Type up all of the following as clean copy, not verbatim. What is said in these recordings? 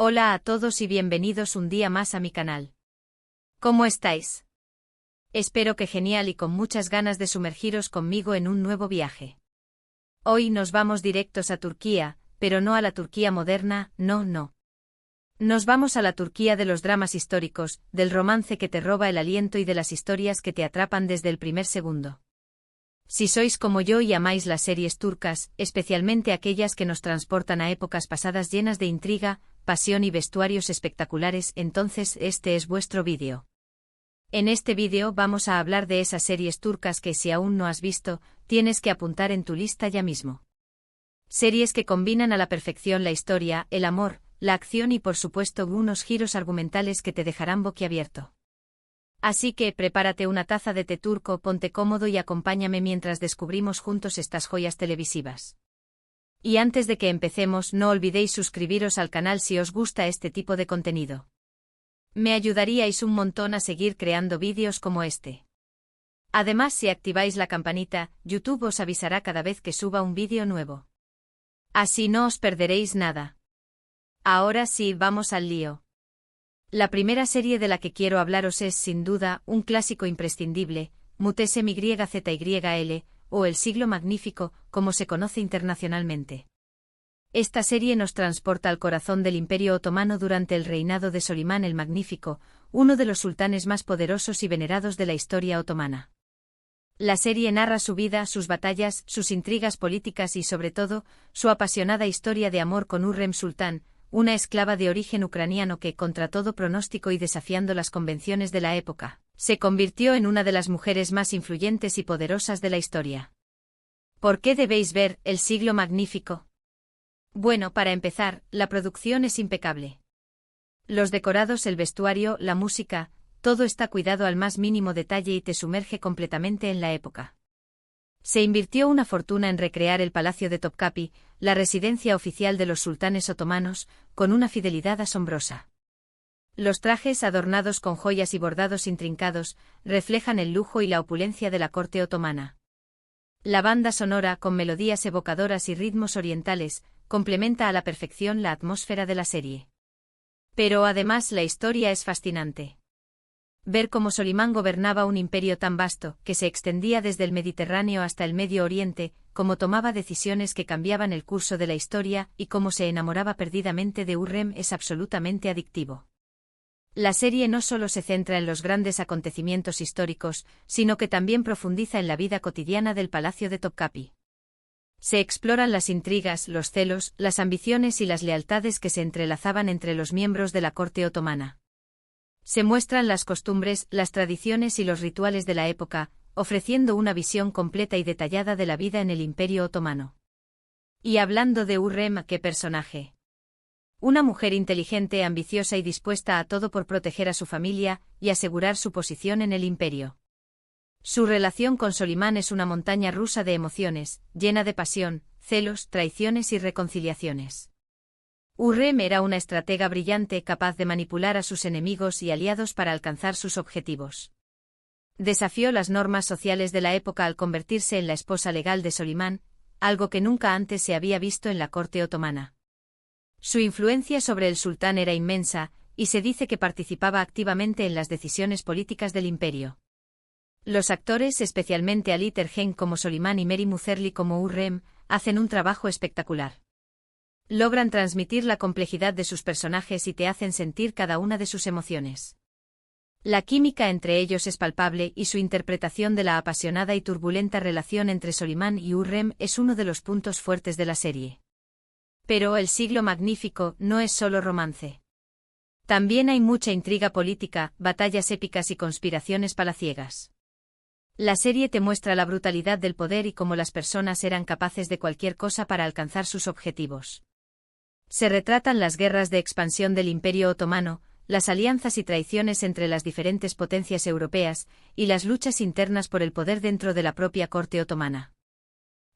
Hola a todos y bienvenidos un día más a mi canal. ¿Cómo estáis? Espero que genial y con muchas ganas de sumergiros conmigo en un nuevo viaje. Hoy nos vamos directos a Turquía, pero no a la Turquía moderna, no. Nos vamos a la Turquía de los dramas históricos, del romance que te roba el aliento y de las historias que te atrapan desde el primer segundo. Si sois como yo y amáis las series turcas, especialmente aquellas que nos transportan a épocas pasadas llenas de intriga, pasión y vestuarios espectaculares, entonces este es vuestro vídeo. En este vídeo vamos a hablar de esas series turcas que si aún no has visto, tienes que apuntar en tu lista ya mismo. Series que combinan a la perfección la historia, el amor, la acción y por supuesto unos giros argumentales que te dejarán boquiabierto. Así que prepárate una taza de té turco, ponte cómodo y acompáñame mientras descubrimos juntos estas joyas televisivas. Y antes de que empecemos, no olvidéis suscribiros al canal si os gusta este tipo de contenido. Me ayudaríais un montón a seguir creando vídeos como este. Además, si activáis la campanita, YouTube os avisará cada vez que suba un vídeo nuevo. Así no os perderéis nada. Ahora sí, vamos al lío. La primera serie de la que quiero hablaros es, sin duda, un clásico imprescindible, Mutese MYZYL, o El Siglo Magnífico, como se conoce internacionalmente. Esta serie nos transporta al corazón del Imperio Otomano durante el reinado de Solimán el Magnífico, uno de los sultanes más poderosos y venerados de la historia otomana. La serie narra su vida, sus batallas, sus intrigas políticas y, sobre todo, su apasionada historia de amor con Hürrem Sultán, una esclava de origen ucraniano que, contra todo pronóstico y desafiando las convenciones de la época, se convirtió en una de las mujeres más influyentes y poderosas de la historia. ¿Por qué debéis ver El Siglo Magnífico? Bueno, para empezar, la producción es impecable. Los decorados, el vestuario, la música, todo está cuidado al más mínimo detalle y te sumerge completamente en la época. Se invirtió una fortuna en recrear el Palacio de Topkapi, la residencia oficial de los sultanes otomanos, con una fidelidad asombrosa. Los trajes, adornados con joyas y bordados intrincados, reflejan el lujo y la opulencia de la corte otomana. La banda sonora, con melodías evocadoras y ritmos orientales, complementa a la perfección la atmósfera de la serie. Pero además la historia es fascinante. Ver cómo Solimán gobernaba un imperio tan vasto, que se extendía desde el Mediterráneo hasta el Medio Oriente, cómo tomaba decisiones que cambiaban el curso de la historia y cómo se enamoraba perdidamente de Hürrem es absolutamente adictivo. La serie no solo se centra en los grandes acontecimientos históricos, sino que también profundiza en la vida cotidiana del Palacio de Topkapi. Se exploran las intrigas, los celos, las ambiciones y las lealtades que se entrelazaban entre los miembros de la corte otomana. Se muestran las costumbres, las tradiciones y los rituales de la época, ofreciendo una visión completa y detallada de la vida en el Imperio Otomano. Y hablando de Hürrem, ¿qué personaje? Una mujer inteligente, ambiciosa y dispuesta a todo por proteger a su familia y asegurar su posición en el imperio. Su relación con Solimán es una montaña rusa de emociones, llena de pasión, celos, traiciones y reconciliaciones. Hürrem era una estratega brillante capaz de manipular a sus enemigos y aliados para alcanzar sus objetivos. Desafió las normas sociales de la época al convertirse en la esposa legal de Solimán, algo que nunca antes se había visto en la corte otomana. Su influencia sobre el sultán era inmensa, y se dice que participaba activamente en las decisiones políticas del imperio. Los actores, especialmente Ali Tergen como Solimán y Mary Muzerli como Hürrem, hacen un trabajo espectacular. Logran transmitir la complejidad de sus personajes y te hacen sentir cada una de sus emociones. La química entre ellos es palpable y su interpretación de la apasionada y turbulenta relación entre Solimán y Hürrem es uno de los puntos fuertes de la serie. Pero El Siglo Magnífico no es solo romance. También hay mucha intriga política, batallas épicas y conspiraciones palaciegas. La serie te muestra la brutalidad del poder y cómo las personas eran capaces de cualquier cosa para alcanzar sus objetivos. Se retratan las guerras de expansión del Imperio Otomano, las alianzas y traiciones entre las diferentes potencias europeas, y las luchas internas por el poder dentro de la propia corte otomana.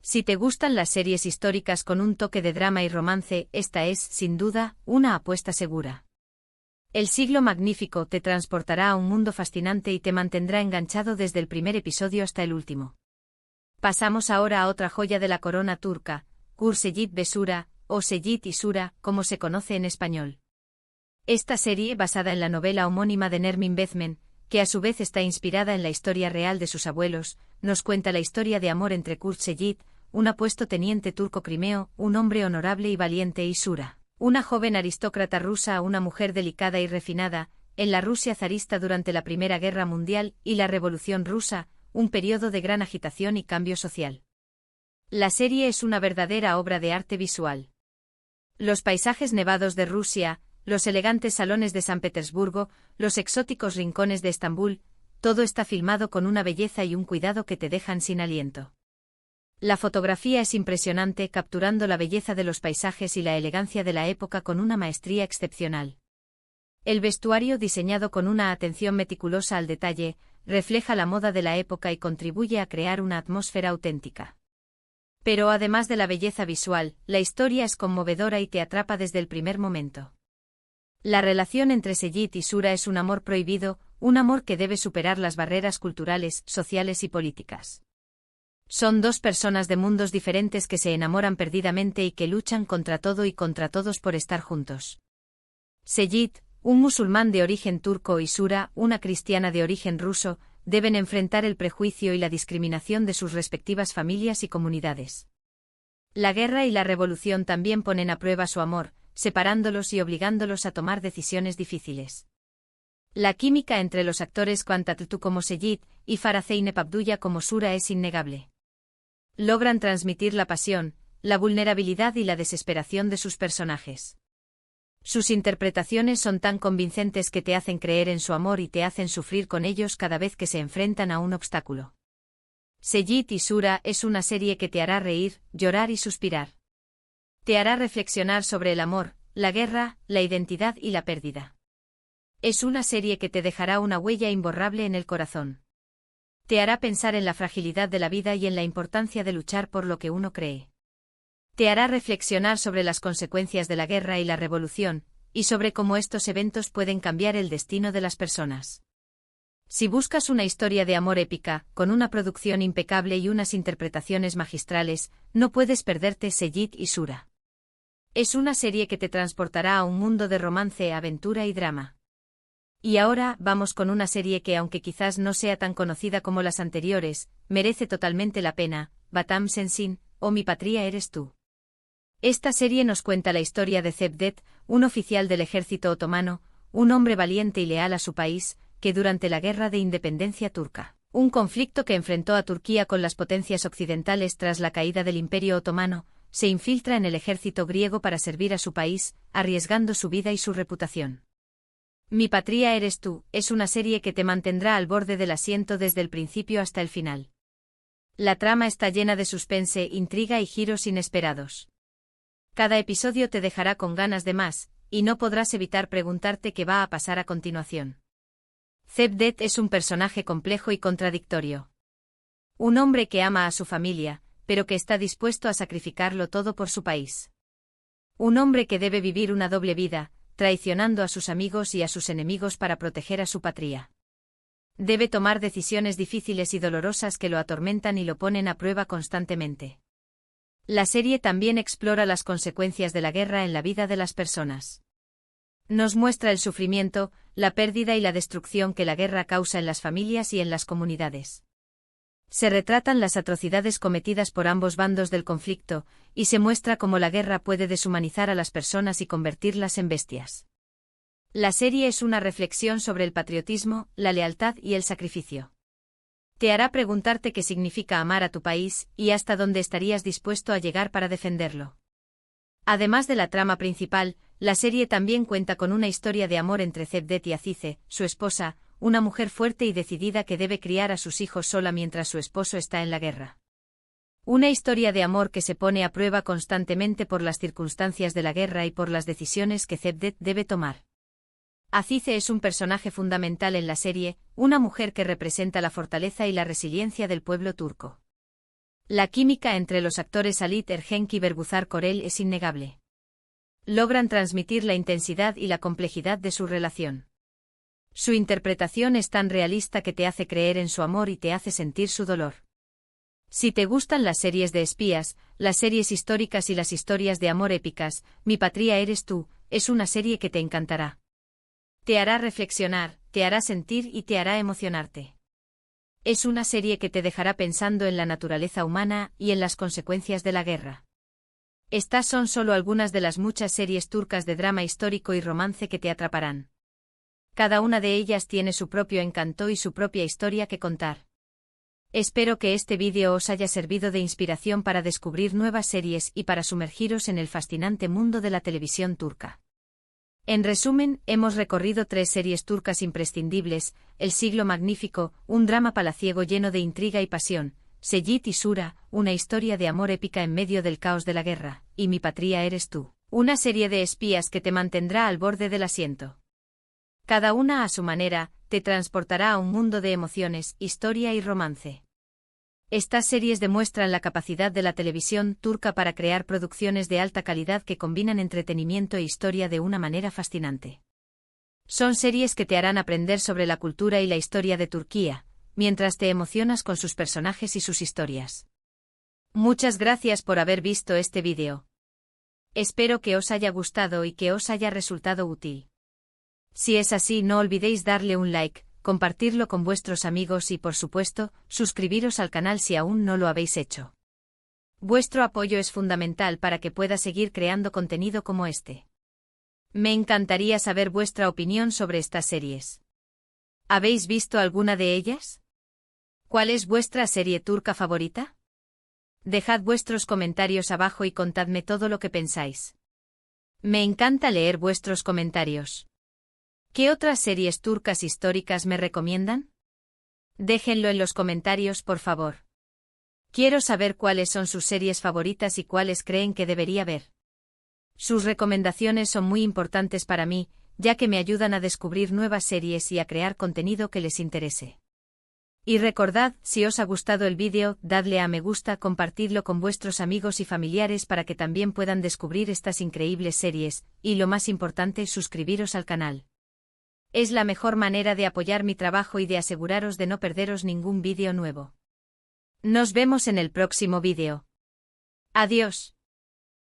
Si te gustan las series históricas con un toque de drama y romance, esta es, sin duda, una apuesta segura. El Siglo Magnífico te transportará a un mundo fascinante y te mantendrá enganchado desde el primer episodio hasta el último. Pasamos ahora a otra joya de la corona turca, Kur Seyit ve Sura, o Seyit y Sura, como se conoce en español. Esta serie, basada en la novela homónima de Nermin Bezmen, que a su vez está inspirada en la historia real de sus abuelos, nos cuenta la historia de amor entre Kurt Seyit, un apuesto teniente turco crimeo, un hombre honorable y valiente, y Sura, una joven aristócrata rusa, una mujer delicada y refinada, en la Rusia zarista durante la Primera Guerra Mundial y la Revolución Rusa, un periodo de gran agitación y cambio social. La serie es una verdadera obra de arte visual. Los paisajes nevados de Rusia, los elegantes salones de San Petersburgo, los exóticos rincones de Estambul, todo está filmado con una belleza y un cuidado que te dejan sin aliento. La fotografía es impresionante, capturando la belleza de los paisajes y la elegancia de la época con una maestría excepcional. El vestuario, diseñado con una atención meticulosa al detalle, refleja la moda de la época y contribuye a crear una atmósfera auténtica. Pero además de la belleza visual, la historia es conmovedora y te atrapa desde el primer momento. La relación entre Seyit y Sura es un amor prohibido, un amor que debe superar las barreras culturales, sociales y políticas. Son dos personas de mundos diferentes que se enamoran perdidamente y que luchan contra todo y contra todos por estar juntos. Seyit, un musulmán de origen turco, y Sura, una cristiana de origen ruso, deben enfrentar el prejuicio y la discriminación de sus respectivas familias y comunidades. La guerra y la revolución también ponen a prueba su amor, separándolos y obligándolos a tomar decisiones difíciles. La química entre los actores Quantattu como Seyit y Farah Zeynep Abdullah como Sura es innegable. Logran transmitir la pasión, la vulnerabilidad y la desesperación de sus personajes. Sus interpretaciones son tan convincentes que te hacen creer en su amor y te hacen sufrir con ellos cada vez que se enfrentan a un obstáculo. Seyit y Sura es una serie que te hará reír, llorar y suspirar. Te hará reflexionar sobre el amor, la guerra, la identidad y la pérdida. Es una serie que te dejará una huella imborrable en el corazón. Te hará pensar en la fragilidad de la vida y en la importancia de luchar por lo que uno cree. Te hará reflexionar sobre las consecuencias de la guerra y la revolución, y sobre cómo estos eventos pueden cambiar el destino de las personas. Si buscas una historia de amor épica, con una producción impecable y unas interpretaciones magistrales, no puedes perderte Seyit y Sura. Es una serie que te transportará a un mundo de romance, aventura y drama. Y ahora vamos con una serie que, aunque quizás no sea tan conocida como las anteriores, merece totalmente la pena: Vatam Sensin, o Mi Patria Eres Tú. Esta serie nos cuenta la historia de Cevdet, un oficial del ejército otomano, un hombre valiente y leal a su país, que durante la Guerra de Independencia turca, un conflicto que enfrentó a Turquía con las potencias occidentales tras la caída del Imperio otomano, se infiltra en el ejército griego para servir a su país, arriesgando su vida y su reputación. Mi Patria Eres Tú es una serie que te mantendrá al borde del asiento desde el principio hasta el final. La trama está llena de suspense, intriga y giros inesperados. Cada episodio te dejará con ganas de más, y no podrás evitar preguntarte qué va a pasar a continuación. Cevdet es un personaje complejo y contradictorio. Un hombre que ama a su familia, pero que está dispuesto a sacrificarlo todo por su país. Un hombre que debe vivir una doble vida, traicionando a sus amigos y a sus enemigos para proteger a su patria. Debe tomar decisiones difíciles y dolorosas que lo atormentan y lo ponen a prueba constantemente. La serie también explora las consecuencias de la guerra en la vida de las personas. Nos muestra el sufrimiento, la pérdida y la destrucción que la guerra causa en las familias y en las comunidades. Se retratan las atrocidades cometidas por ambos bandos del conflicto, y se muestra cómo la guerra puede deshumanizar a las personas y convertirlas en bestias. La serie es una reflexión sobre el patriotismo, la lealtad y el sacrificio. Te hará preguntarte qué significa amar a tu país y hasta dónde estarías dispuesto a llegar para defenderlo. Además de la trama principal, la serie también cuenta con una historia de amor entre Cevdet y Azize, su esposa, una mujer fuerte y decidida que debe criar a sus hijos sola mientras su esposo está en la guerra. Una historia de amor que se pone a prueba constantemente por las circunstancias de la guerra y por las decisiones que Cevdet debe tomar. Azize es un personaje fundamental en la serie, una mujer que representa la fortaleza y la resiliencia del pueblo turco. La química entre los actores Halit Ergenç y Bergüzar Korel es innegable. Logran transmitir la intensidad y la complejidad de su relación. Su interpretación es tan realista que te hace creer en su amor y te hace sentir su dolor. Si te gustan las series de espías, las series históricas y las historias de amor épicas, Mi Patria Eres Tú es una serie que te encantará. Te hará reflexionar, te hará sentir y te hará emocionarte. Es una serie que te dejará pensando en la naturaleza humana y en las consecuencias de la guerra. Estas son solo algunas de las muchas series turcas de drama histórico y romance que te atraparán. Cada una de ellas tiene su propio encanto y su propia historia que contar. Espero que este vídeo os haya servido de inspiración para descubrir nuevas series y para sumergiros en el fascinante mundo de la televisión turca. En resumen, hemos recorrido 3 series turcas imprescindibles: El siglo magnífico, un drama palaciego lleno de intriga y pasión; Seyit y Sura, una historia de amor épica en medio del caos de la guerra; y Mi patria eres tú, una serie de espías que te mantendrá al borde del asiento. Cada una a su manera, te transportará a un mundo de emociones, historia y romance. Estas series demuestran la capacidad de la televisión turca para crear producciones de alta calidad que combinan entretenimiento e historia de una manera fascinante. Son series que te harán aprender sobre la cultura y la historia de Turquía, mientras te emocionas con sus personajes y sus historias. Muchas gracias por haber visto este vídeo. Espero que os haya gustado y que os haya resultado útil. Si es así, no olvidéis darle un like, compartirlo con vuestros amigos y, por supuesto, suscribiros al canal si aún no lo habéis hecho. Vuestro apoyo es fundamental para que pueda seguir creando contenido como este. Me encantaría saber vuestra opinión sobre estas series. ¿Habéis visto alguna de ellas? ¿Cuál es vuestra serie turca favorita? Dejad vuestros comentarios abajo y contadme todo lo que pensáis. Me encanta leer vuestros comentarios. ¿Qué otras series turcas históricas me recomiendan? Déjenlo en los comentarios, por favor. Quiero saber cuáles son sus series favoritas y cuáles creen que debería ver. Sus recomendaciones son muy importantes para mí, ya que me ayudan a descubrir nuevas series y a crear contenido que les interese. Y recordad, si os ha gustado el vídeo, dadle a me gusta, compartidlo con vuestros amigos y familiares para que también puedan descubrir estas increíbles series, y lo más importante, suscribiros al canal. Es la mejor manera de apoyar mi trabajo y de aseguraros de no perderos ningún vídeo nuevo. Nos vemos en el próximo vídeo. Adiós.